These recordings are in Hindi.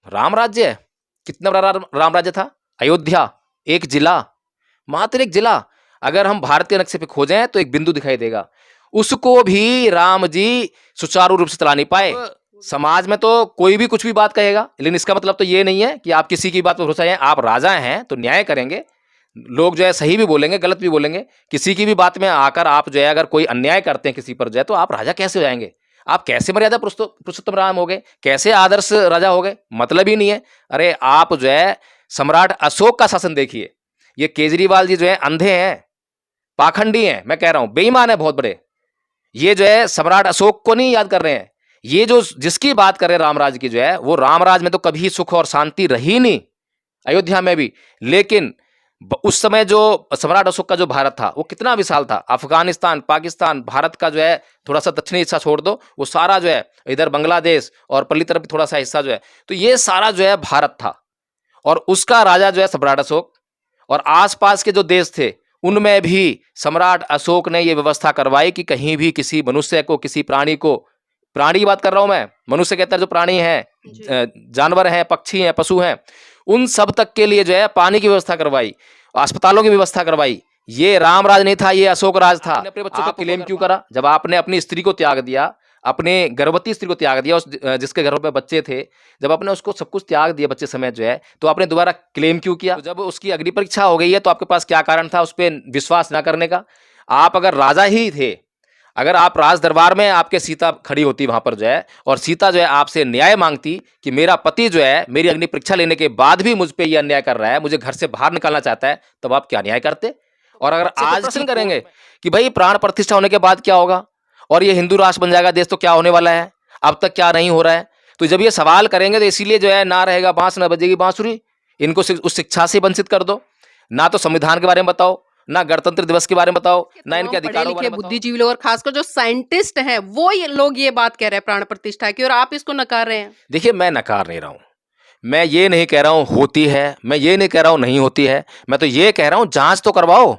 राम राज्य है, कितना बड़ा राम राज्य था। अयोध्या एक जिला, मात्र एक जिला। अगर हम भारत के नक्शे पे खोजें तो एक बिंदु दिखाई देगा, उसको भी राम जी सुचारू रूप से चला नहीं पाए। समाज में तो कोई भी कुछ भी बात कहेगा, लेकिन इसका मतलब तो ये नहीं है कि आप किसी की बात पर भरोसा है। आप राजा हैं तो न्याय करेंगे, लोग जो है सही भी बोलेंगे गलत भी बोलेंगे। किसी की भी बात में आकर आप जो है अगर कोई अन्याय करते हैं किसी पर जो है, तो आप राजा कैसे हो जाएंगे? आप कैसे मर्यादा पुरुषोत्तम राम हो गए? कैसे आदर्श राजा हो गए? मतलब ही नहीं है। अरे आप जो है सम्राट अशोक का शासन देखिए। ये केजरीवाल जी जो है अंधे हैं, पाखंडी हैं, मैं कह रहा हूं बेईमान है बहुत बड़े। ये जो है सम्राट अशोक को नहीं याद कर रहे हैं। ये जो जिसकी बात कर रहे हैं रामराज की जो है, वो रामराज में तो कभी सुख और शांति रही नहीं, अयोध्या में भी। लेकिन उस समय जो सम्राट अशोक का जो भारत था वो कितना विशाल था। अफगानिस्तान, पाकिस्तान, भारत का जो है थोड़ा सा दक्षिणी हिस्सा छोड़ दो, वो सारा जो है इधर बांग्लादेश और पल्ली तरफ थोड़ा सा हिस्सा जो है, तो ये सारा जो है भारत था। और उसका राजा जो है सम्राट अशोक, और आसपास के जो देश थे उनमें भी सम्राट अशोक ने यह व्यवस्था करवाई कि कहीं भी किसी मनुष्य को, किसी प्राणी को, प्राणी की बात कर रहा हूं मैं, मनुष्य के अंदर जो प्राणी हैं, जानवर हैं, पक्षी हैं, पशु हैं, उन सब तक के लिए जो है पानी की व्यवस्था करवाई, अस्पतालों की व्यवस्था करवाई। ये रामराज नहीं था, ये अशोक राज था। अपने बच्चों का क्लेम क्यों करा? जब आपने अपनी स्त्री को त्याग दिया, अपने गर्भवती स्त्री को त्याग दिया, उस जिसके घर में बच्चे थे, जब आपने उसको सब कुछ त्याग दिया बच्चे समेत जो है, तो आपने दोबारा क्लेम क्यों किया? तो जब उसकी अग्नि परीक्षा हो गई है तो आपके पास क्या कारण था उस पर विश्वास ना करने का? आप अगर राजा ही थे, अगर आप राज दरबार में आपके सीता खड़ी होती वहां पर जो है, और सीता जो है आपसे न्याय मांगती कि मेरा पति जो है मेरी अग्नि परीक्षा लेने के बाद भी मुझ पे ये अन्याय कर रहा है, मुझे घर से बाहर निकालना चाहता है, तब आप क्या न्याय करते? और अगर आज प्रश्न करेंगे कि भाई प्राण प्रतिष्ठा होने के बाद क्या होगा और ये हिंदू राष्ट्र बन जाएगा देश, तो क्या होने वाला है, अब तक क्या नहीं हो रहा है? तो जब ये सवाल करेंगे तो इसीलिए जो है ना रहेगा बांस ना बजेगी बांसुरी। इनको उस शिक्षा से वंचित कर दो। ना तो संविधान के बारे में बताओ, ना गणतंत्र दिवस के बारे में बताओ, ना इनके अधिकारों के बारे में बताओ। बुद्धिजीवी लोग और खासकर जो साइंटिस्ट हैं वो ये लोग ये बात कह रहे हैं प्राण प्रतिष्ठा की, और आप इसको नकार रहे हैं। देखिए, मैं नकार नहीं रहा हूं, मैं ये नहीं कह रहा हूं होती है, मैं ये नहीं कह रहा हूं नहीं होती है, मैं तो ये कह रहा हूं जांच तो करवाओ।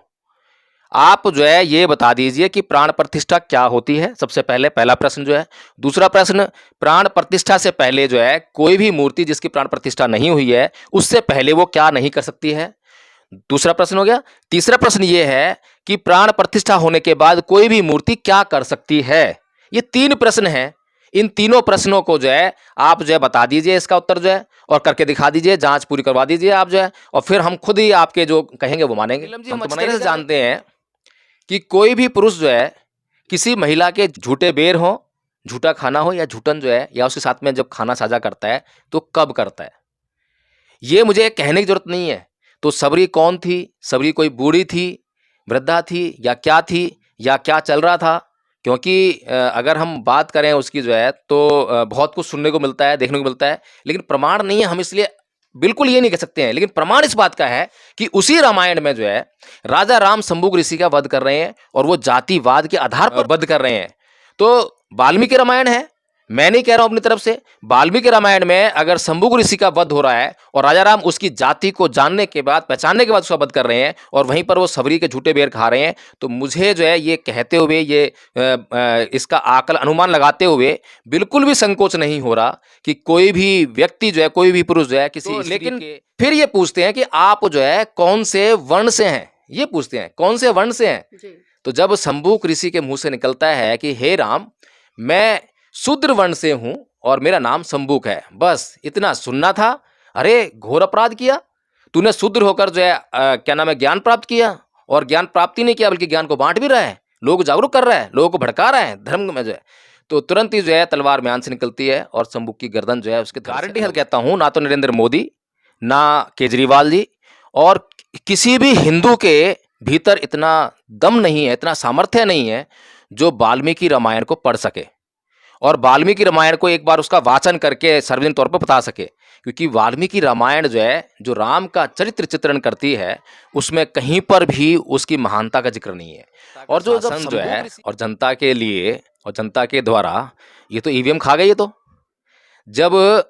आप जो है ये बता दीजिए कि प्राण प्रतिष्ठा क्या होती है, सबसे पहले पहला प्रश्न जो है। दूसरा प्रश्न, प्राण प्रतिष्ठा से पहले जो है कोई भी मूर्ति जिसकी प्राण प्रतिष्ठा नहीं हुई है, उससे पहले वो क्या नहीं कर सकती है? दूसरा प्रश्न हो गया। तीसरा प्रश्न ये है कि प्राण प्रतिष्ठा होने के बाद कोई भी मूर्ति क्या कर सकती है? ये तीन प्रश्न हैं। इन तीनों प्रश्नों को जो है आप जो है बता दीजिए इसका उत्तर जो है, और करके दिखा दीजिए, जांच पूरी करवा दीजिए आप जो है, और फिर हम खुद ही आपके जो कहेंगे वो मानेंगे। हम तो अच्छी तरह से जानते हैं कि कोई भी पुरुष जो है किसी महिला के झूठे बेर हो, झूठा खाना हो या झूठन जो है, या उसके साथ में जब खाना साझा करता है तो कब करता है, ये मुझे कहने की जरूरत नहीं है। तो सबरी कौन थी? सबरी कोई बूढ़ी थी, वृद्धा थी, या क्या थी, या क्या चल रहा था? क्योंकि अगर हम बात करें उसकी जो है तो बहुत कुछ सुनने को मिलता है, देखने को मिलता है, लेकिन प्रमाण नहीं है। हम इसलिए बिल्कुल ये नहीं कह सकते हैं, लेकिन प्रमाण इस बात का है कि उसी रामायण में जो है राजा राम शंभुक ऋषि का वध कर रहे हैं, और वो जातिवाद के आधार पर वध कर रहे हैं। तो वाल्मीकि रामायण है, मैं नहीं कह रहा हूं अपनी तरफ से। वाल्मीकि रामायण में अगर शंभुक ऋषि का वध हो रहा है और राजा राम उसकी जाति को जानने के बाद, पहचानने के बाद उसका वध कर रहे हैं, और वहीं पर वो सबरी के झूठे बेर खा रहे हैं, तो मुझे जो है ये कहते हुए, ये इसका आकल अनुमान लगाते हुए बिल्कुल भी संकोच नहीं हो रहा कि कोई भी व्यक्ति जो है, कोई भी पुरुष जो है किसी तो, लेकिन फिर ये पूछते हैं कि आप जो है कौन से वर्ण से हैं, ये पूछते हैं कौन से वर्ण से हैं। तो जब शंभुक ऋषि के मुंह से निकलता है कि हे राम, मैं शूद्र वर्ण से हूं और मेरा नाम शंभुक है, बस इतना सुनना था। अरे घोर अपराध किया तूने, शूद्र होकर जो है क्या नाम है ज्ञान प्राप्त किया, और ज्ञान प्राप्ति नहीं किया बल्कि ज्ञान को बांट भी रहा है, लोग जागरूक कर रहा है, लोगों को भड़का रहा है धर्म में जो है। तो तुरंत ही जो है तलवार म्यान से निकलती है और शंभुक की गर्दन जो है उसके गारंटी हल कहता हूं, ना तो नरेंद्र मोदी, ना केजरीवाल जी, और किसी भी हिंदू के भीतर इतना दम नहीं है, इतना सामर्थ्य नहीं है जो वाल्मीकि रामायण को पढ़ सके और वाल्मीकि रामायण को एक बार उसका वाचन करके सार्वजनिक तौर पर बता सके। क्योंकि वाल्मीकि रामायण जो है, जो राम का चरित्र चित्रण करती है, उसमें कहीं पर भी उसकी महानता का जिक्र नहीं है। और जो शासन जो है और जनता के लिए और जनता के द्वारा, ये तो ईवीएम खा गई है। तो जब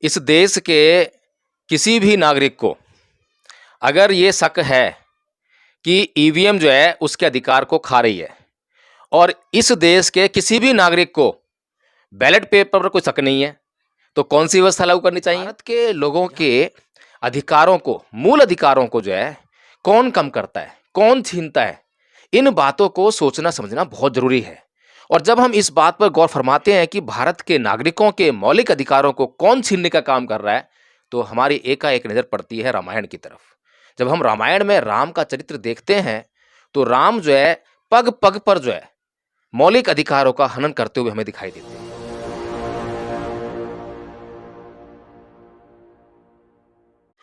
इस देश के किसी भी नागरिक को अगर ये शक है कि ईवीएम जो है उसके अधिकार को खा रही है, और इस देश के किसी भी नागरिक को बैलेट पेपर पर कोई शक नहीं है, तो कौन सी व्यवस्था लागू करनी चाहिए? भारत के लोगों के अधिकारों को, मूल अधिकारों को जो है कौन कम करता है, कौन छीनता है, इन बातों को सोचना समझना बहुत जरूरी है। और जब हम इस बात पर गौर फरमाते हैं कि भारत के नागरिकों के मौलिक अधिकारों को कौन छीनने का काम कर रहा है, तो हमारी एकाएक नजर पड़ती है रामायण की तरफ। जब हम रामायण में राम का चरित्र देखते हैं तो राम जो है पग पग पर जो है मौलिक अधिकारों का हनन करते हुए हमें दिखाई देते हैं।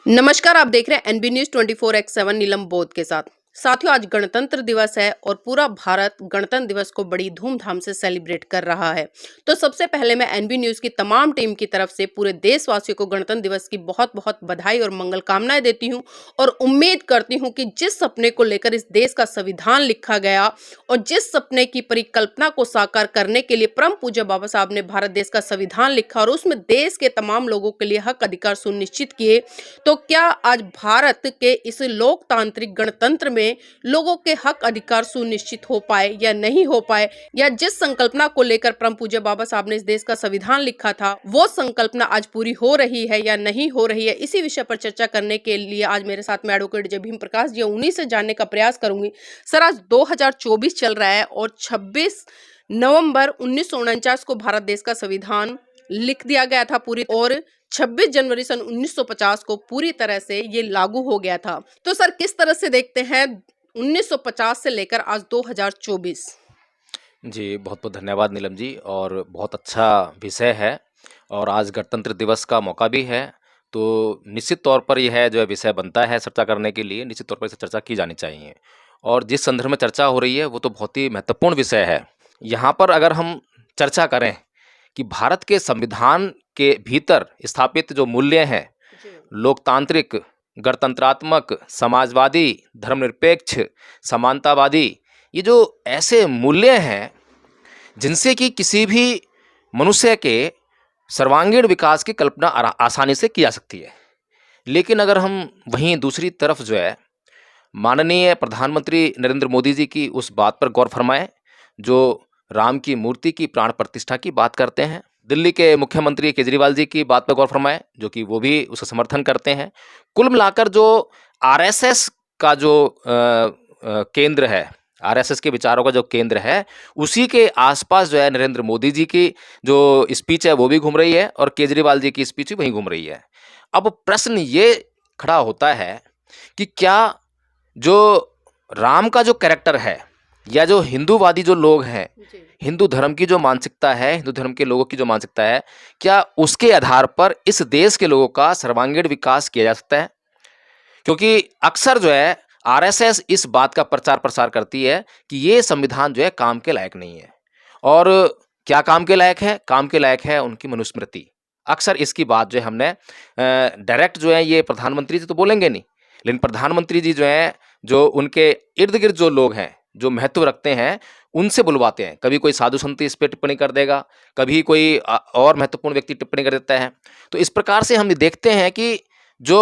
नमस्कार, आप देख रहे हैं एनबी न्यूज 24x7 नीलम बोध के साथ। साथियों, आज गणतंत्र दिवस है और पूरा भारत गणतंत्र दिवस को बड़ी धूमधाम से सेलिब्रेट कर रहा है। तो सबसे पहले मैं एनबी न्यूज की तमाम टीम की तरफ से पूरे देशवासियों को गणतंत्र दिवस की बहुत बहुत बधाई और मंगल कामनाएं देती हूं और उम्मीद करती हूं कि जिस सपने को लेकर इस देश का संविधान लिखा गया और जिस सपने की परिकल्पना को साकार करने के लिए परम पूज्य बाबा साहब ने भारत देश का संविधान लिखा और उसमें देश के तमाम लोगों के लिए हक अधिकार सुनिश्चित किए, तो क्या आज भारत के इस लोकतांत्रिक गणतंत्र में लोगों के हक अधिकार सुनिश्चित हो पाए या नहीं हो पाए, या जिस संकल्पना को लेकर परम पूज्य बाबा साहब ने इस देश का संविधान लिखा था वो संकल्पना आज पूरी हो रही है या नहीं हो रही है, इसी विषय पर चर्चा करने के लिए आज मेरे साथ में एडवोकेट जय भीम प्रकाश जी, उन्हीं से जानने का प्रयास करूंगी। सर, आज 2024 चल रहा है और 26 नवंबर 1949 को भारत देश का संविधान लिख दिया गया था पूरी, और 26 जनवरी सन 1950 को पूरी तरह से ये लागू हो गया था। तो सर, किस तरह से देखते हैं 1950 से लेकर आज 2024? जी, बहुत बहुत धन्यवाद नीलम जी, और बहुत अच्छा विषय है और आज गणतंत्र दिवस का मौका भी है, तो निश्चित तौर पर यह जो है विषय बनता है चर्चा करने के लिए, निश्चित तौर पर इसे चर्चा की जानी चाहिए। और जिस संदर्भ में चर्चा हो रही है वो तो बहुत ही महत्वपूर्ण विषय है। यहाँ पर अगर हम चर्चा करें कि भारत के संविधान के भीतर स्थापित जो मूल्य हैं, लोकतांत्रिक, गणतंत्रात्मक, समाजवादी, धर्मनिरपेक्ष, समानतावादी, ये जो ऐसे मूल्य हैं जिनसे कि किसी भी मनुष्य के सर्वांगीण विकास की कल्पना आसानी से की जा सकती है। लेकिन अगर हम वहीं दूसरी तरफ जो है माननीय प्रधानमंत्री नरेंद्र मोदी जी की उस बात पर गौर फरमाएं जो राम की मूर्ति की प्राण प्रतिष्ठा की बात करते हैं, दिल्ली के मुख्यमंत्री केजरीवाल जी की बात पर गौर फरमाएं जो कि वो भी उसका समर्थन करते हैं, कुल मिलाकर जो आरएसएस का जो केंद्र है, आरएसएस के विचारों का जो केंद्र है, उसी के आसपास जो है नरेंद्र मोदी जी की जो स्पीच है वो भी घूम रही है और केजरीवाल जी की स्पीच भी वहीं घूम रही है। अब प्रश्न ये खड़ा होता है कि क्या जो राम का जो कैरेक्टर है या जो हिंदूवादी जो लोग हैं, हिंदू धर्म की जो मानसिकता है, हिंदू धर्म के लोगों की जो मानसिकता है, क्या उसके आधार पर इस देश के लोगों का सर्वांगीण विकास किया जा सकता है? क्योंकि अक्सर जो है आरएसएस इस बात का प्रचार प्रसार करती है कि ये संविधान जो है काम के लायक नहीं है। और क्या काम के लायक है? काम के लायक है उनकी मनुस्मृति। अक्सर इसकी बात जो है हमने डायरेक्ट जो है ये प्रधानमंत्री जी तो बोलेंगे नहीं, लेकिन प्रधानमंत्री जी जो है जो उनके इर्द गिर्द जो लोग हैं जो महत्व रखते हैं उनसे बुलवाते हैं। कभी कोई साधु संत इस पर टिप्पणी कर देगा, कभी कोई और महत्वपूर्ण व्यक्ति टिप्पणी कर देता है। तो इस प्रकार से हम देखते हैं कि जो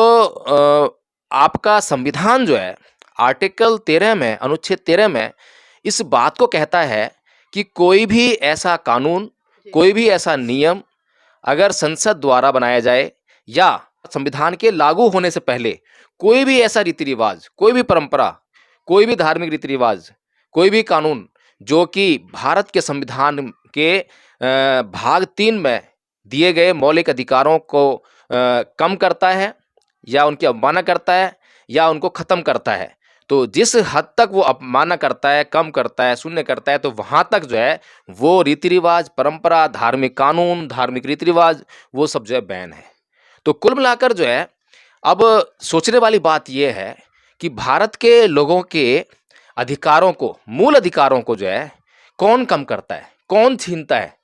आपका संविधान जो है आर्टिकल 13 में, अनुच्छेद 13 में इस बात को कहता है कि कोई भी ऐसा कानून, कोई भी ऐसा नियम अगर संसद द्वारा बनाया जाए या संविधान के लागू होने से पहले कोई भी ऐसा रीति रिवाज, कोई भी परंपरा, कोई भी धार्मिक रीति रिवाज, कोई भी कानून जो कि भारत के संविधान के भाग 3 में दिए गए मौलिक अधिकारों को कम करता है या उनकी अवमानना करता है या उनको खत्म करता है, तो जिस हद तक वो अपमानना करता है, कम करता है, शून्य करता है, तो वहाँ तक जो है वो रीति रिवाज, परंपरा, धार्मिक कानून, धार्मिक रीति रिवाज वो सब जो है बैन है। तो कुल मिलाकर जो है अब सोचने वाली बात यह है कि भारत के लोगों के अधिकारों को, मूल अधिकारों को जो है कौन कम करता है, कौन छीनता है,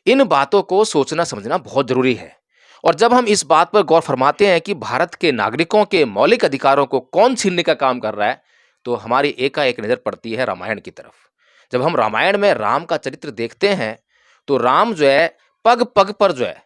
इन बातों को सोचना समझना बहुत जरूरी है। और जब हम इस बात पर गौर फरमाते हैं कि भारत के नागरिकों के मौलिक अधिकारों को कौन छीनने का काम कर रहा है, तो हमारी एकाएक नजर पड़ती है रामायण की तरफ। जब हम रामायण में राम का चरित्र देखते हैं तो राम जो है पग पग पर जो है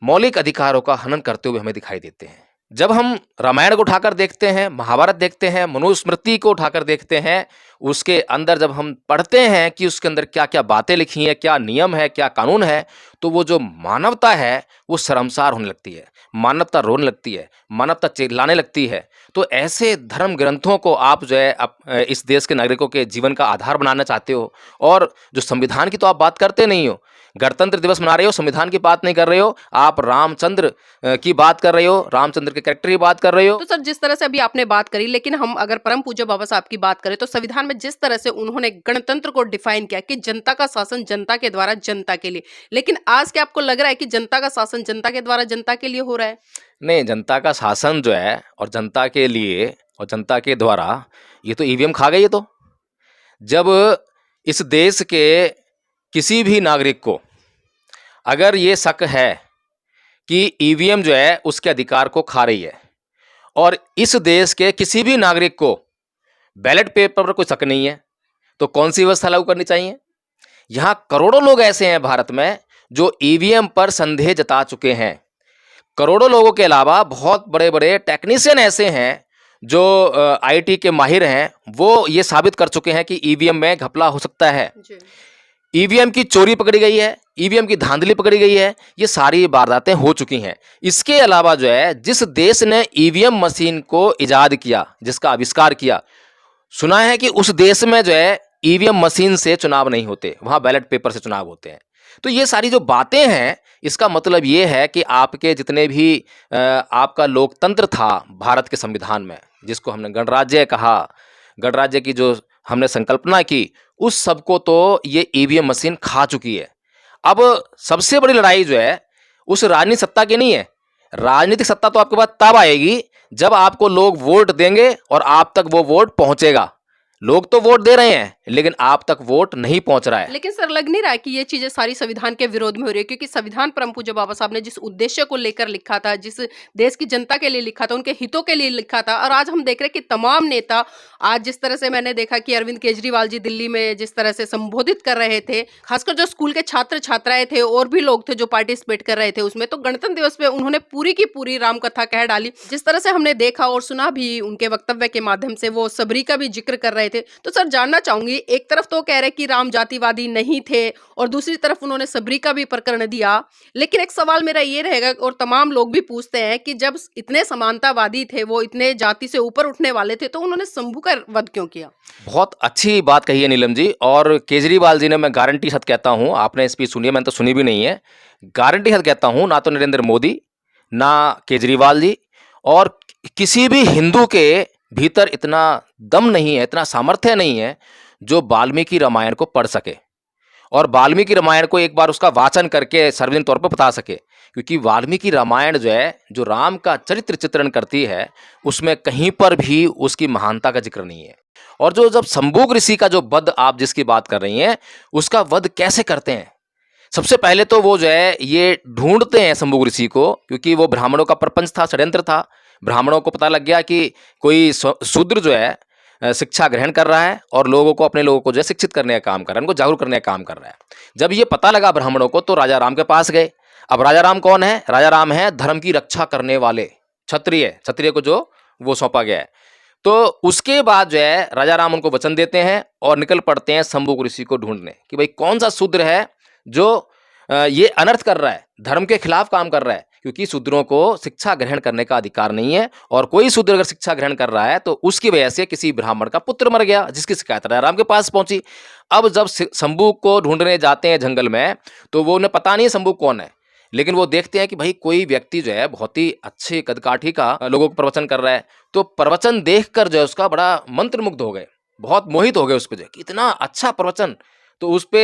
मौलिक अधिकारों का हनन करते हुए हमें दिखाई देते हैं। जब हम रामायण को उठाकर देखते हैं, महाभारत देखते हैं, मनुस्मृति को उठाकर देखते हैं, उसके अंदर जब हम पढ़ते हैं कि उसके अंदर क्या-क्या बातें लिखी हैं, क्या नियम है, क्या कानून है, तो वो जो मानवता है, वो शर्मसार होने लगती है, मानवता रोने लगती है, मानवता चिल्लाने लगती है। तो ऐसे धर्म ग्रंथों को आप जो है इस देश के नागरिकों के जीवन का आधार बनाना चाहते हो, और जो संविधान की तो आप बात करते नहीं हो। गणतंत्र दिवस मना रहे हो, संविधान की बात नहीं कर रहे हो, आप रामचंद्र की बात कर रहे हो, रामचंद्र के कैरेक्टर की बात कर रहे हो। तो सर, जिस तरह से अभी आपने बात करी, लेकिन हम अगर परम पूज्य बाबा साहब की बात करें तो संविधान में जिस तरह से उन्होंने गणतंत्र को डिफाइन किया कि जनता का शासन जनता के द्वारा जनता के लिए, लेकिन आज क्या आपको लग रहा है कि जनता का शासन जनता के द्वारा जनता के लिए हो रहा है? नहीं, जनता का शासन जो है और जनता के लिए और जनता के द्वारा, ये तो ईवीएम खा गई है। तो जब इस देश के किसी भी नागरिक को अगर ये शक है कि ईवीएम जो है उसके अधिकार को खा रही है, और इस देश के किसी भी नागरिक को बैलेट पेपर पर कोई शक नहीं है, तो कौन सी व्यवस्था लागू करनी चाहिए? यहाँ करोड़ों लोग ऐसे हैं भारत में जो ईवीएम पर संदेह जता चुके हैं। करोड़ों लोगों के अलावा बहुत बड़े-बड़े टेक्नीशियन ऐसे हैं जो आईटी के माहिर हैं, वो ये साबित कर चुके हैं कि ईवीएम में घपला हो सकता है। जी। ईवीएम की चोरी पकड़ी गई है, ईवीएम की धांधली पकड़ी गई है, ये सारी वारदातें हो चुकी हैं। इसके अलावा जो है, जिस देश ने ईवीएम मशीन को इजाद किया, जिसका आविष्कार किया, सुना है कि उस देश में जो है ईवीएम मशीन से चुनाव नहीं होते, वहाँ बैलेट पेपर से चुनाव होते हैं। तो ये सारी जो बातें हैं, इसका मतलब ये है कि आपके जितने भी आपका लोकतंत्र था भारत के संविधान में, जिसको हमने गणराज्य कहा, गणराज्य की जो हमने संकल्पना की, उस सबको तो ये ईवीएम मशीन खा चुकी है। अब सबसे बड़ी लड़ाई जो है उस राजनीतिक सत्ता की नहीं है। राजनीतिक सत्ता तो आपके पास तब आएगी जब आपको लोग वोट देंगे और आप तक वो वोट पहुंचेगा। लोग तो वोट दे रहे हैं, लेकिन आप तक वोट नहीं पहुंच रहा है। लेकिन सर, लग नहीं रहा है कि ये चीजें सारी संविधान के विरोध में हो रही है? क्योंकि संविधान परम पूज्य बाबा साहब ने जिस उद्देश्य को लेकर लिखा था, जिस देश की जनता के लिए लिखा था, उनके हितों के लिए लिखा था, और आज हम देख रहे हैं कि तमाम नेता, आज जिस तरह से मैंने देखा कि अरविंद केजरीवाल जी दिल्ली में जिस तरह से संबोधित कर रहे थे, खासकर जो स्कूल के छात्र छात्राएं थे और भी लोग थे जो पार्टिसिपेट कर रहे थे उसमें, तो गणतंत्र दिवस पे उन्होंने पूरी की पूरी राम कथा कह डाली। जिस तरह से हमने देखा और सुना भी उनके वक्तव्य के माध्यम से, वो सबरी का भी जिक्र कर रहे थे। तो सर, जानना चाहूंगी, एक तरफ तो कह रहे कि राम जातिवादी नहीं थे और दूसरी तरफ उन्होंने सबरी का भी प्रकरण दिया, लेकिन एक सवाल मेरा ये रहेगा और तमाम लोग भी पूछते हैं कि जब इतने समानतावादी थे, वो इतने जाति से ऊपर उठने वाले थे, तो उन्होंने शंभू का वध क्यों किया? बहुत अच्छी बात कही है नीलम जी, और केजरीवाल जी ने, मैं गारंटी साथ कहता हूं, आपने स्पीच सुनी है, मैंने तो सुनी भी नहीं है, गारंटी साथ कहता हूं, ना तो नरेंद्र मोदी, ना केजरीवाल जी, और किसी भी हिंदू के भीतर इतना दम नहीं है, इतना सामर्थ्य नहीं है जो वाल्मीकि रामायण को पढ़ सके और वाल्मीकि रामायण को एक बार उसका वाचन करके सार्वजनिक तौर पर बता सके। क्योंकि वाल्मीकि रामायण जो है, जो राम का चरित्र चित्रण करती है, उसमें कहीं पर भी उसकी महानता का जिक्र नहीं है। और जो जब शंभू ऋषि का जो वध आप जिसकी बात कर रही हैं, उसका वध कैसे करते हैं? सबसे पहले तो वो जो है ये ढूंढते हैं शंभू ऋषि को, क्योंकि वो ब्राह्मणों का प्रपंच था, षड्यंत्र था। ब्राह्मणों को पता लग गया कि कोई शूद्र जो है शिक्षा ग्रहण कर रहा है और लोगों को, अपने लोगों को जो है शिक्षित करने का काम कर रहा है, उनको जागरूक करने का काम कर रहा है। जब ये पता लगा ब्राह्मणों को, तो राजा राम के पास गए। अब राजा राम कौन है? राजा राम है धर्म की रक्षा करने वाले क्षत्रिय, क्षत्रिय को जो वो सौंपा गया है। तो उसके बाद जो है राजा राम उनको वचन देते हैं और निकल पड़ते हैं शंभू ऋषि को ढूंढने कि भाई कौन सा शूद्र है जो ये अनर्थ कर रहा है, धर्म के खिलाफ काम कर रहा है। क्योंकि शूद्रों को शिक्षा ग्रहण करने का अधिकार नहीं है, और कोई शूद्र अगर शिक्षा ग्रहण कर रहा है तो उसकी वजह से किसी ब्राह्मण का पुत्र मर गया, जिसकी शिकायत राजा राम के पास पहुंची। अब जब शंभू को ढूंढने जाते हैं जंगल में, तो वो उन्हें पता नहीं है शंभू कौन है, लेकिन वो देखते हैं कि भाई कोई व्यक्ति जो है बहुत ही अच्छे कदकाठी का लोगों को प्रवचन कर रहा है। तो प्रवचन देखकर जो है उसका बड़ा मंत्रमुग्ध हो गए, बहुत मोहित हो गए उस पर, जो कि इतना अच्छा प्रवचन। तो उस पे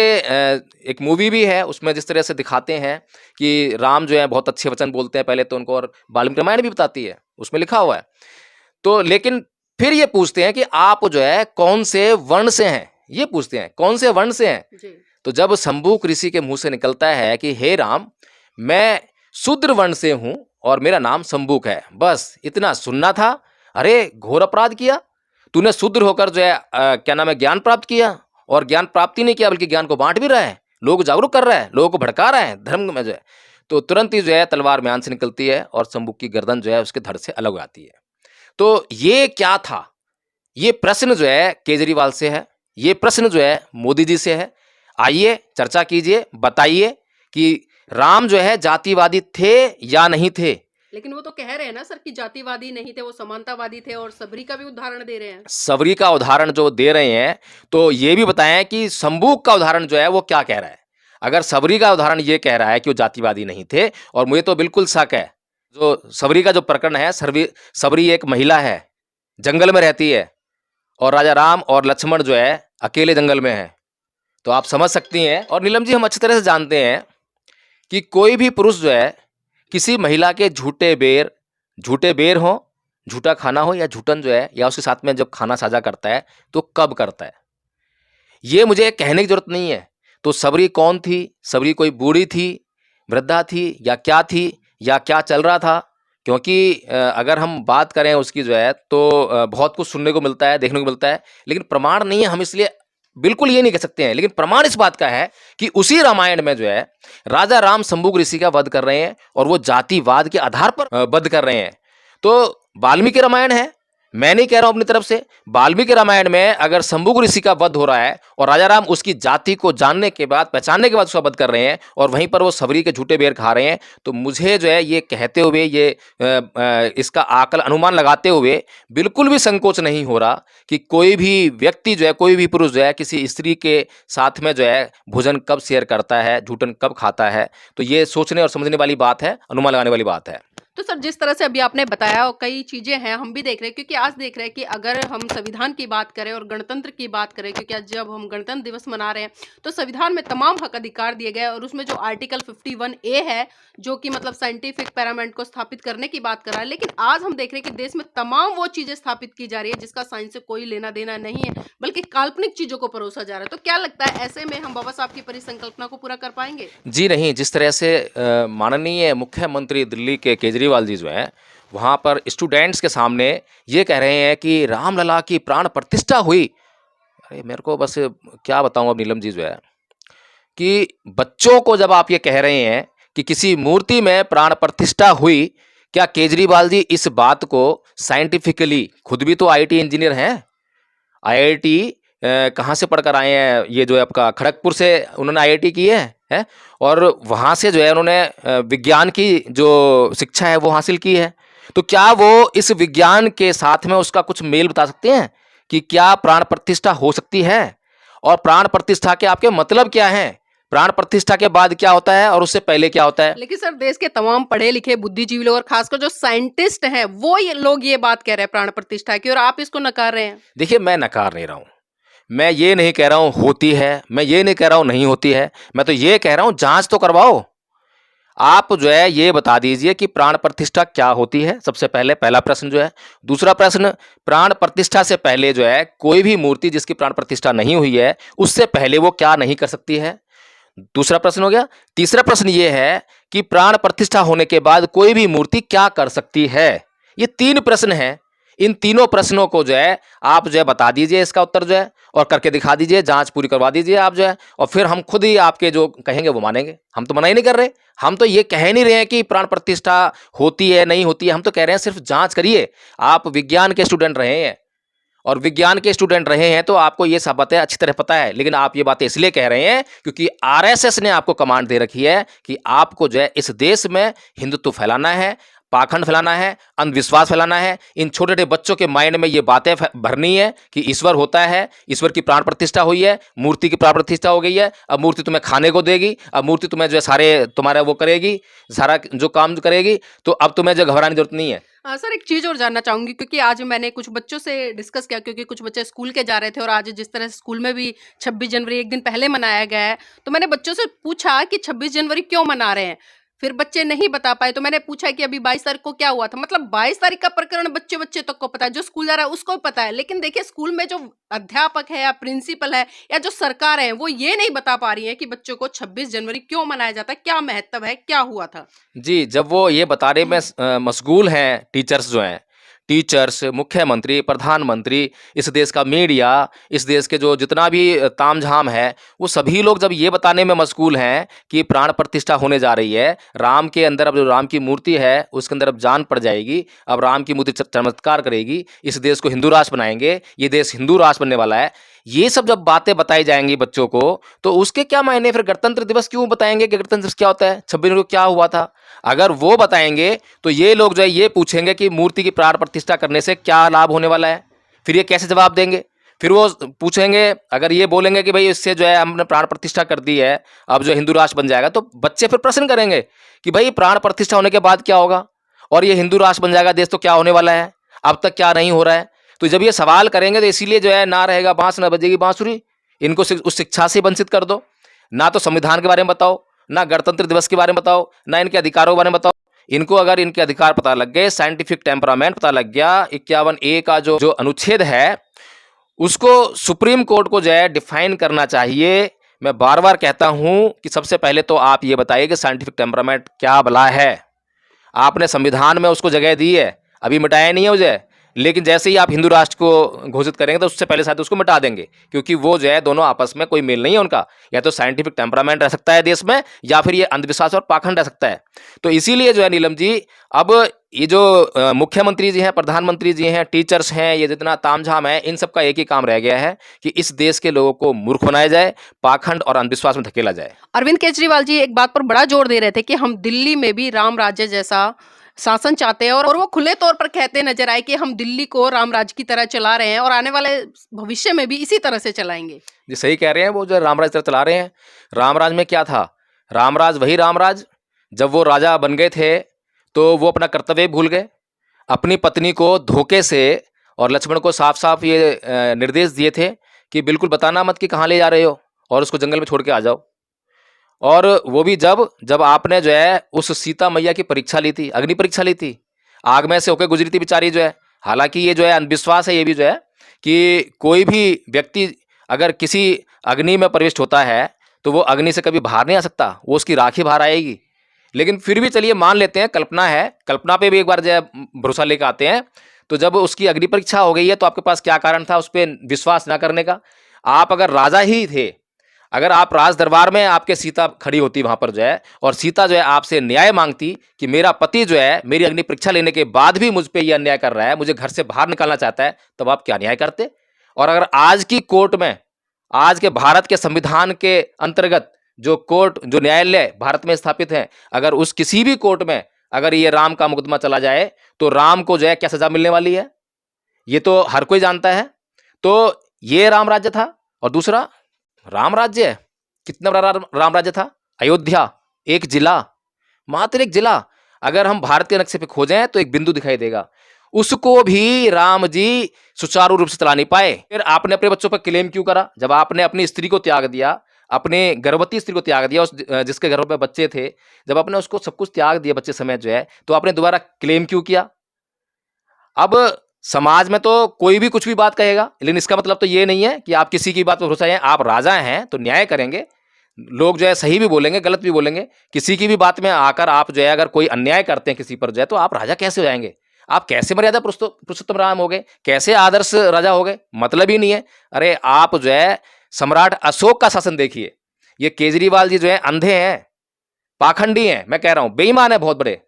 एक मूवी भी है, उसमें जिस तरह से दिखाते हैं कि राम जो है बहुत अच्छे वचन बोलते हैं पहले तो उनको, और वाल्मीकि रामायण भी बताती है, उसमें लिखा हुआ है। तो लेकिन फिर ये पूछते हैं कि आप जो है कौन से वर्ण से हैं, ये पूछते हैं कौन से वर्ण से हैं। जी। तो जब शंभू ऋषि के मुंह से निकलता है कि हे राम, मैं शूद्र वर्ण से हूं और मेरा नाम शंभूक है, बस इतना सुनना था। अरे घोर अपराध किया तूने, शूद्र होकर जो है क्या नाम है, ज्ञान प्राप्त किया, और ज्ञान प्राप्ति नहीं किया बल्कि ज्ञान को बांट भी रहा है, लोग जागरूक कर रहा है, लोगों को भड़का रहा है धर्म में जो है। तो तुरंत ही जो है तलवार म्यान से निकलती है और शंभू की गर्दन जो है उसके धड़ से अलग हो जाती है। तो ये क्या था? ये प्रश्न जो है केजरीवाल से है, ये प्रश्न जो है मोदी जी से है। आइए चर्चा कीजिए, बताइए कि राम जो है जातिवादी थे या नहीं थे? लेकिन वो तो कह रहे हैं ना सर कि जातिवादी नहीं थे, वो समानतावादी थे, और सबरी का भी उदाहरण दे रहे हैं। सबरी का उदाहरण जो दे रहे हैं, तो ये भी बताएं कि शंभू का उदाहरण जो है वो क्या कह रहा है। अगर सबरी का उदाहरण ये कह रहा है कि वो जातिवादी नहीं थे, और मुझे तो बिल्कुल शक है, जो सबरी का जो प्रकरण है, सबरी एक महिला है, जंगल में रहती है, और राजा राम और लक्ष्मण जो है अकेले जंगल में है। तो आप समझ सकती हैं। और नीलम जी, हम अच्छी तरह से जानते हैं कि कोई भी पुरुष जो है किसी महिला के झूठे बेर हो, झूठा खाना हो या झूठन जो है, या उसके साथ में जब खाना साझा करता है तो कब करता है, ये मुझे कहने की जरूरत नहीं है। तो सबरी कौन थी? सबरी कोई बूढ़ी थी, वृद्धा थी, या क्या थी, या क्या चल रहा था? क्योंकि अगर हम बात करें उसकी जो है तो बहुत कुछ सुनने को मिलता है, देखने को मिलता है, लेकिन प्रमाण नहीं है। हम इसलिए बिल्कुल ये नहीं कह सकते हैं, लेकिन प्रमाण इस बात का है कि उसी रामायण में जो है राजा राम शंभू ऋषि का वध कर रहे हैं, और वो जातिवाद के आधार पर वध कर रहे हैं। तो वाल्मीकि रामायण है, मैं नहीं कह रहा हूं अपनी तरफ से। वाल्मीकि रामायण में अगर शंभू ऋषि का वध हो रहा है और राजा राम उसकी जाति को जानने के बाद, पहचानने के बाद उसका वध कर रहे हैं, और वहीं पर वो सबरी के झूठे बेर खा रहे हैं, तो मुझे जो है ये कहते हुए, ये इसका आकलन, अनुमान लगाते हुए बिल्कुल भी संकोच नहीं हो रहा कि कोई भी व्यक्ति जो है, कोई भी पुरुष जो है किसी स्त्री के साथ में जो है भोजन कब शेयर करता है, झूठन कब खाता है। तो ये सोचने और समझने वाली बात है, अनुमान लगाने वाली बात है। तो सर, जिस तरह से अभी आपने बताया, और कई चीजें हैं हम भी देख रहे हैं, क्योंकि आज देख रहे हैं कि अगर हम संविधान की बात करें और गणतंत्र की बात करें, क्योंकि आज जब हम गणतंत्र दिवस मना रहे हैं, तो संविधान में तमाम हक अधिकार दिए गए, और उसमें जो आर्टिकल 51A है, जो कि मतलब साइंटिफिक पैरामेंट को स्थापित करने की बात कर रहा है, लेकिन आज हम देख रहे हैं कि देश में तमाम वो चीजें स्थापित की जा रही है जिसका साइंस से कोई लेना देना नहीं है, बल्कि काल्पनिक चीजों को परोसा जा रहा है। तो क्या लगता है, ऐसे में हम बाबा साहब की परिसंकल्पना को पूरा कर पाएंगे? जी नहीं, जिस तरह से माननीय मुख्यमंत्री दिल्ली के केजरीवाल जी जो हैं, वहाँ पर स्टूडेंट्स के सामने ये कह रहे हैं कि रामलला की प्राण प्रतिष्ठा हुई। अरे मेरे को बस क्या बताऊँ अब नीलम जी जो है, कि बच्चों को जब आप ये कह रहे हैं कि किसी मूर्ति में प्राण प्रतिष्ठा हुई, क्या केजरीवाल जी इस बात को साइंटिफिकली, खुद भी तो आईटी इंजीनियर हैं, आईआईटी कहाँ से पढ़कर आए हैं, ये जो है आपका खड़गपुर से उन्होंने आईआईटी की है, और वहाँ से जो है उन्होंने विज्ञान की जो शिक्षा है वो हासिल की है। तो क्या वो इस विज्ञान के साथ में उसका कुछ मेल बता सकते हैं कि क्या प्राण प्रतिष्ठा हो सकती है, और प्राण प्रतिष्ठा के आपके मतलब क्या हैं? प्राण प्रतिष्ठा के बाद क्या होता है और उससे पहले क्या होता है? लेकिन सर, देश के तमाम पढ़े लिखे बुद्धिजीवी लोग और खासकर जो साइंटिस्ट हैं, वो ये लोग ये बात कह रहे हैं प्राण प्रतिष्ठा की, और आप इसको नकार रहे हैं। देखिए, मैं नकार नहीं रहा हूँ, मैं ये नहीं कह रहा हूँ होती है, मैं ये नहीं कह रहा हूँ नहीं होती है, मैं तो ये कह रहा हूँ जांच तो करवाओ। आप जो है ये बता दीजिए कि प्राण प्रतिष्ठा क्या होती है, सबसे पहले पहला प्रश्न जो है। दूसरा प्रश्न, प्राण प्रतिष्ठा से पहले जो है कोई भी मूर्ति जिसकी प्राण प्रतिष्ठा नहीं हुई है, उससे पहले वो क्या नहीं कर सकती है, दूसरा प्रश्न हो गया। तीसरा प्रश्न ये है कि प्राण प्रतिष्ठा होने के बाद कोई भी मूर्ति क्या कर सकती है। ये 3 प्रश्न हैं। इन तीनों प्रश्नों को जो है आप जो है बता दीजिए इसका उत्तर जो है, और करके दिखा दीजिए, जांच पूरी करवा दीजिए आप जो है, और फिर हम खुद ही आपके जो कहेंगे वो मानेंगे। हम तो मना ही नहीं कर रहे, हम तो ये कह नहीं रहे हैं कि प्राण प्रतिष्ठा होती है नहीं होती है, हम तो कह रहे हैं सिर्फ जांच करिए। आप विज्ञान के स्टूडेंट रहे हैं, और विज्ञान के स्टूडेंट रहे हैं तो आपको ये सब बातें अच्छी तरह पता है, लेकिन आप ये बातें इसलिए कह रहे हैं क्योंकि आरएसएस ने आपको कमांड दे रखी है कि आपको जो है इस देश में हिंदुत्व फैलाना है, पाखंड फैलाना है, अंधविश्वास फैलाना है। इन छोटे छोटे बच्चों के माइंड में ये बातें भरनी है कि ईश्वर होता है, ईश्वर की प्राण प्रतिष्ठा हुई है, मूर्ति की प्राण प्रतिष्ठा हो गई है, अब मूर्ति तुम्हें खाने को देगी, अब मूर्ति तुम्हें जो है सारे तुम्हारा वो करेगी, सारा जो काम करेगी, तो अब तुम्हें जो घबराने की जरूरत नहीं है। सर, एक चीज़ और जानना चाहूँगी, क्योंकि आज मैंने कुछ बच्चों से डिस्कस किया, क्योंकि कुछ बच्चे स्कूल के जा रहे थे, और आज जिस तरह से स्कूल में भी 26 जनवरी एक दिन पहले मनाया गया है, तो मैंने बच्चों से पूछा कि 26 जनवरी क्यों मना रहे हैं। फिर बच्चे नहीं बता पाए, तो मैंने पूछा कि अभी 22 तारीख को क्या हुआ था। मतलब 22 तारीख का प्रकरण बच्चे बच्चे तक को पता है, जो स्कूल जा रहा है उसको भी पता है, लेकिन देखिए स्कूल में जो अध्यापक है या प्रिंसिपल है या जो सरकार है, वो ये नहीं बता पा रही है कि बच्चों को 26 जनवरी क्यों मनाया जाता है, क्या महत्व है, क्या हुआ था। जी, जब वो ये बताने में मशगूल हैं, टीचर्स जो हैं, टीचर्स, मुख्यमंत्री, प्रधानमंत्री, इस देश का मीडिया, इस देश के जो जितना भी तामझाम है, वो सभी लोग जब ये बताने में मशगूल हैं कि प्राण प्रतिष्ठा होने जा रही है, राम के अंदर अब जो राम की मूर्ति है उसके अंदर अब जान पड़ जाएगी, अब राम की मूर्ति चमत्कार करेगी, इस देश को हिंदू राष्ट्र बनाएंगे, ये देश हिंदू राष्ट्र बनने वाला है, ये सब जब बातें बताई जाएंगी बच्चों को, तो उसके क्या मायने? फिर गणतंत्र दिवस क्यों बताएंगे कि गणतंत्र दिवस क्या होता है, 26 जनवरी को क्या हुआ था? अगर वो बताएंगे तो ये लोग जो है ये पूछेंगे कि मूर्ति की प्राण प्रतिष्ठा करने से क्या लाभ होने वाला है, फिर ये कैसे जवाब देंगे? फिर वो पूछेंगे, अगर ये बोलेंगे कि भाई इससे जो है हमने प्राण प्रतिष्ठा कर दी है, अब जो हिंदू राष्ट्र बन जाएगा, तो बच्चे फिर प्रश्न करेंगे कि भाई प्राण प्रतिष्ठा होने के बाद क्या होगा, और ये हिंदू राष्ट्र बन जाएगा देश तो क्या होने वाला है, अब तक क्या नहीं हो रहा है? तो जब ये सवाल करेंगे तो इसीलिए जो है ना रहेगा बांस ना बजेगी बांसुरी, इनको उस शिक्षा से वंचित कर दो, ना तो संविधान के बारे में बताओ, ना गणतंत्र दिवस के बारे में बताओ, ना इनके अधिकारों के बारे में बताओ। इनको अगर इनके अधिकार पता लग गए, साइंटिफिक टेम्परामेंट पता लग गया, 51A का जो जो अनुच्छेद है उसको सुप्रीम कोर्ट को जो है डिफाइन करना चाहिए। मैं बार बार कहता हूं कि सबसे पहले तो आप ये बताइए कि साइंटिफिक टेम्परामेंट क्या भला है। आपने संविधान में उसको जगह दी है, अभी मिटाया नहीं है उसे, लेकिन जैसे ही आप हिंदू राष्ट्र को घोषित करेंगे तो उससे पहले शायद उसको मिटा देंगे, क्योंकि वो जो है दोनों आपस में कोई मेल नहीं है उनका। या तो साइंटिफिक टेम्परामेंट रह सकता है देश में, या फिर ये अंधविश्वास और पाखंड रह सकता है। तो इसीलिए जो है नीलम जी, अब ये जो मुख्यमंत्री जी हैं, प्रधानमंत्री जी हैं, टीचर्स हैं, ये जितना तामझाम है, इन सबका एक ही काम रह गया है कि इस देश के लोगों को मूर्ख बनाया जाए, पाखंड और अंधविश्वास में धकेला जाए। अरविंद केजरीवाल जी एक बात पर बड़ा जोर दे रहे थे कि हम दिल्ली में भी राम राज्य जैसा शासन चाहते हैं, और वो खुले तौर पर कहते नजर आए कि हम दिल्ली को राम राज्य की तरह चला रहे हैं और आने वाले भविष्य में भी इसी तरह से चलाएंगे। जी सही कह रहे हैं, वो जो रामराज तरह चला रहे हैं। रामराज में क्या था? रामराज वही रामराज, जब वो राजा बन गए थे तो वो अपना कर्तव्य भूल गए, अपनी पत्नी को धोखे से, और लक्ष्मण को साफ साफ ये निर्देश दिए थे कि बिल्कुल बताना मत कि कहाँ ले जा रहे हो, और उसको जंगल में छोड़ के आ जाओ। और वो भी जब जब आपने जो है उस सीता मैया की परीक्षा ली थी, अग्नि परीक्षा ली थी, आग में से होकर गुजरी थी बेचारी जो है। हालांकि ये जो है अंधविश्वास है, ये भी जो है कि कोई भी व्यक्ति अगर किसी अग्नि में प्रविष्ट होता है तो वो अग्नि से कभी बाहर नहीं आ सकता, वो उसकी राखी बाहर आएगी। लेकिन फिर भी चलिए मान लेते हैं, कल्पना है, कल्पना पे भी एक बार जो है भरोसा लेकर आते हैं। तो जब उसकी अग्नि परीक्षा हो गई है तो आपके पास क्या कारण था उस पर विश्वास ना करने का? आप अगर राजा ही थे, अगर आप राज दरबार में आपके सीता खड़ी होती वहां पर जो है, और सीता जो है आपसे न्याय मांगती कि मेरा पति जो है मेरी अग्नि परीक्षा लेने के बाद भी मुझ पे ये अन्याय कर रहा है, मुझे घर से बाहर निकालना चाहता है, तब आप क्या न्याय करते? और अगर आज की कोर्ट में, आज के भारत के संविधान के अंतर्गत जो कोर्ट, जो न्यायालय भारत में स्थापित है, अगर उस किसी भी कोर्ट में अगर ये राम का मुकदमा चला जाए तो राम को जो है क्या सजा मिलने वाली है, ये तो हर कोई जानता है। तो ये राम राज्य था। और दूसरा, राम राज्य कितना बड़ा राम राज्य था? अयोध्या एक जिला, मात्र एक जिला, अगर हम भारत के नक्शे पे खोजें तो एक बिंदु दिखाई देगा, उसको भी राम जी सुचारू रूप से चला नहीं पाए। फिर आपने अपने बच्चों पर क्लेम क्यों करा? जब आपने अपनी स्त्री को त्याग दिया, अपने गर्भवती स्त्री को त्याग दिया, उस जिसके गर्भ में बच्चे थे, जब आपने उसको सब कुछ त्याग दिया बच्चे समेत जो है, तो आपने दोबारा क्लेम क्यों किया? अब समाज में तो कोई भी कुछ भी बात कहेगा, लेकिन इसका मतलब तो ये नहीं है कि आप किसी की बात पर भरोसा है। आप राजा हैं तो न्याय करेंगे, लोग जो है सही भी बोलेंगे, गलत भी बोलेंगे। किसी की भी बात में आकर आप जो है अगर कोई अन्याय करते हैं किसी पर जो है, तो आप राजा कैसे हो जाएंगे? आप कैसे मर्यादा पुरुषोत्तम राम हो गए? कैसे आदर्श राजा हो गए? मतलब ही नहीं है। अरे आप जो है सम्राट अशोक का शासन देखिए। ये केजरीवाल जी जो है अंधे हैं, पाखंडी हैं, मैं कह रहा हूं बेईमान है बहुत बड़े।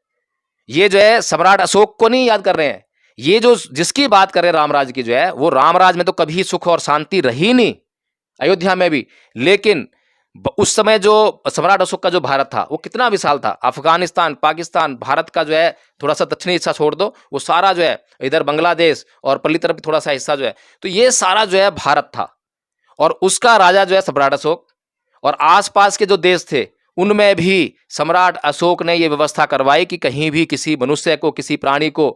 ये जो है सम्राट अशोक को नहीं याद कर रहे हैं। ये जो जिसकी बात कर रहे हैं रामराज की जो है, वो रामराज में तो कभी सुख और शांति रही नहीं, अयोध्या में भी। लेकिन उस समय जो सम्राट अशोक का जो भारत था वो कितना विशाल था। अफगानिस्तान, पाकिस्तान, भारत का जो है थोड़ा सा दक्षिणी हिस्सा छोड़ दो, वो सारा जो है इधर बांग्लादेश और पल्ली तरफ थोड़ा सा हिस्सा जो है, तो ये सारा जो है भारत था। और उसका राजा जो है सम्राट अशोक, और आसपास के जो देश थे उनमें भी सम्राट अशोक ने ये व्यवस्था करवाई कि कहीं भी किसी मनुष्य को, किसी प्राणी को,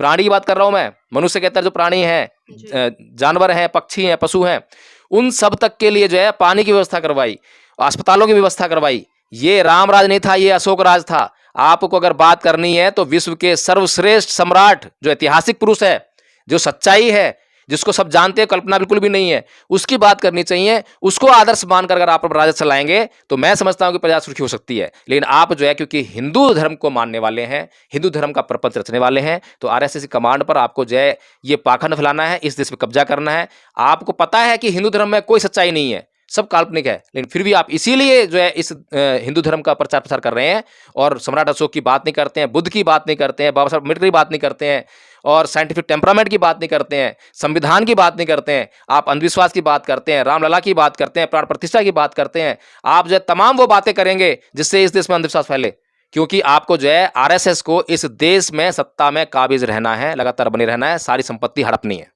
प्राणी की बात कर रहा हूं मैं, मनुष्य के अंदर जो प्राणी हैं, जानवर हैं, पक्षी हैं, पशु हैं, उन सब तक के लिए जो है पानी की व्यवस्था करवाई, अस्पतालों की व्यवस्था करवाई। ये रामराज नहीं था, ये अशोक राज था। आपको अगर बात करनी है तो विश्व के सर्वश्रेष्ठ सम्राट, जो ऐतिहासिक पुरुष है, जो सच्चाई है, जिसको सब जानते हैं, कल्पना बिल्कुल भी नहीं है, उसकी बात करनी चाहिए। उसको आदर्श मानकर अगर आप राजद चलाएंगे तो मैं समझता हूं कि प्रजा सुखी हो सकती है। लेकिन आप जो है क्योंकि हिंदू धर्म को मानने वाले हैं, हिंदू धर्म का प्रपंच रचने वाले हैं, तो आरएसएस की कमांड पर आपको जो है ये पाखंड फैलाना है, इस देश पे कब्जा करना है। आपको पता है कि हिंदू धर्म में कोई सच्चाई नहीं है, सब काल्पनिक है, लेकिन फिर भी आप इसीलिए जो है इस हिंदू धर्म का प्रचार प्रसार कर रहे हैं और सम्राट अशोक की बात नहीं करते हैं, बुद्ध की बात नहीं करते हैं, बाबा साहब अम्बेडकर की बात नहीं करते हैं और साइंटिफिक टेम्परामेंट की बात नहीं करते हैं, संविधान की बात नहीं करते हैं। आप अंधविश्वास की बात करते हैं, रामलला की बात करते हैं, प्राण प्रतिष्ठा की बात करते हैं। आप जो है तमाम वो बातें करेंगे जिससे इस देश में अंधविश्वास फैले, क्योंकि आपको जो है आरएसएस को इस देश में सत्ता में काबिज रहना है, लगातार बने रहना है, सारी संपत्ति हड़पनी है।